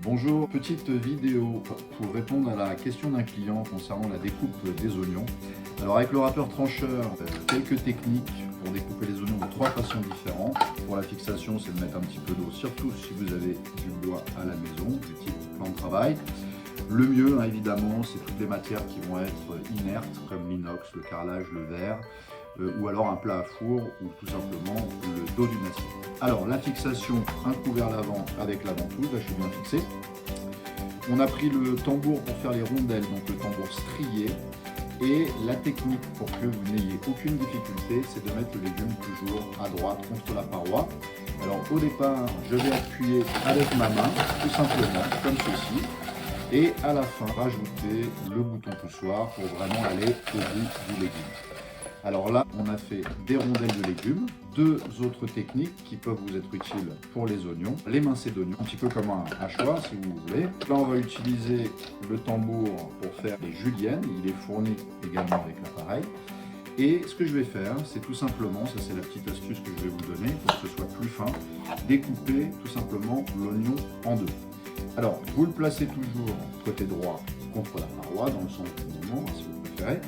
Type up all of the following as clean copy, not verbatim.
Bonjour, petite vidéo pour répondre à la question d'un client concernant la découpe des oignons. Alors avec le râpeur trancheur, quelques techniques pour découper les oignons de trois façons différentes. Pour la fixation, c'est de mettre un petit peu d'eau, surtout si vous avez du bois à la maison, du type plan de travail. Le mieux, évidemment, c'est toutes les matières qui vont être inertes, comme l'inox, le carrelage, le verre, ou alors un plat à four, ou tout simplement le dos d'une assiette. Alors, la fixation, un couvert l'avant avec la ventouse, là je suis bien fixé. On a pris le tambour pour faire les rondelles, donc le tambour strié. Et la technique pour que vous n'ayez aucune difficulté, c'est de mettre le légume toujours à droite contre la paroi. Alors au départ, je vais appuyer avec ma main, tout simplement, comme ceci. Et à la fin, rajouter le bouton poussoir pour vraiment aller au bout du légume. Alors là, on a fait des rondelles de légumes, deux autres techniques qui peuvent vous être utiles pour les oignons, l'émincé d'oignons, un petit peu comme un hachoir si vous voulez. Là, on va utiliser le tambour pour faire les juliennes, il est fourni également avec l'appareil. Et ce que je vais faire, c'est tout simplement, ça c'est la petite astuce que je vais vous donner pour que ce soit plus fin, découper tout simplement l'oignon en deux. Alors, vous le placez toujours côté droit contre la paroi, dans le sens du mouvement, si vous préférez.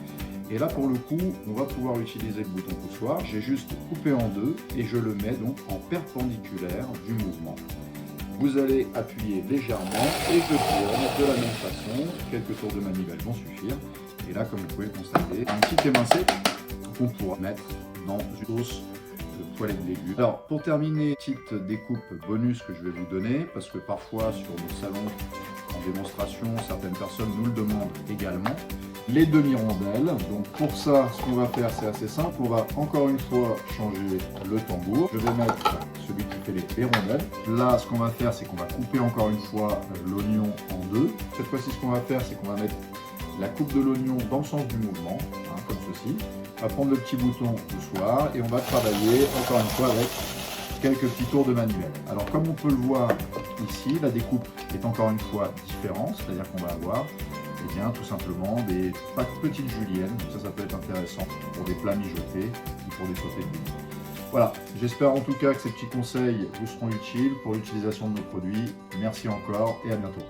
Et là, pour le coup, on va pouvoir utiliser le bouton poussoir. J'ai juste coupé en deux et je le mets donc en perpendiculaire du mouvement. Vous allez appuyer légèrement et je tourne de la même façon. Quelques tours de manivelle vont suffire. Et là, comme vous pouvez le constater, un petit émincé qu'on pourra mettre dans une sauce de poêlée de légumes. Alors, pour terminer, petite découpe bonus que je vais vous donner, parce que parfois sur nos salons en démonstration, certaines personnes nous le demandent également. Les demi-rondelles. Donc pour ça, ce qu'on va faire, c'est assez simple. On va encore une fois changer le tambour. Je vais mettre celui qui fait les rondelles. Là, ce qu'on va faire, c'est qu'on va couper encore une fois l'oignon en deux. Cette fois-ci, ce qu'on va faire, c'est qu'on va mettre la coupe de l'oignon dans le sens du mouvement, comme ceci. On va prendre le petit bouton poussoir et on va travailler encore une fois avec quelques petits tours de manivelle. Alors comme on peut le voir ici, la découpe est encore une fois différente, c'est-à-dire qu'on va avoir tout simplement des petites juliennes. Ça peut être intéressant pour des plats mijotés ou pour des sautés de légumes. Voilà, j'espère en tout cas que ces petits conseils vous seront utiles pour l'utilisation de nos produits. Merci encore et à bientôt.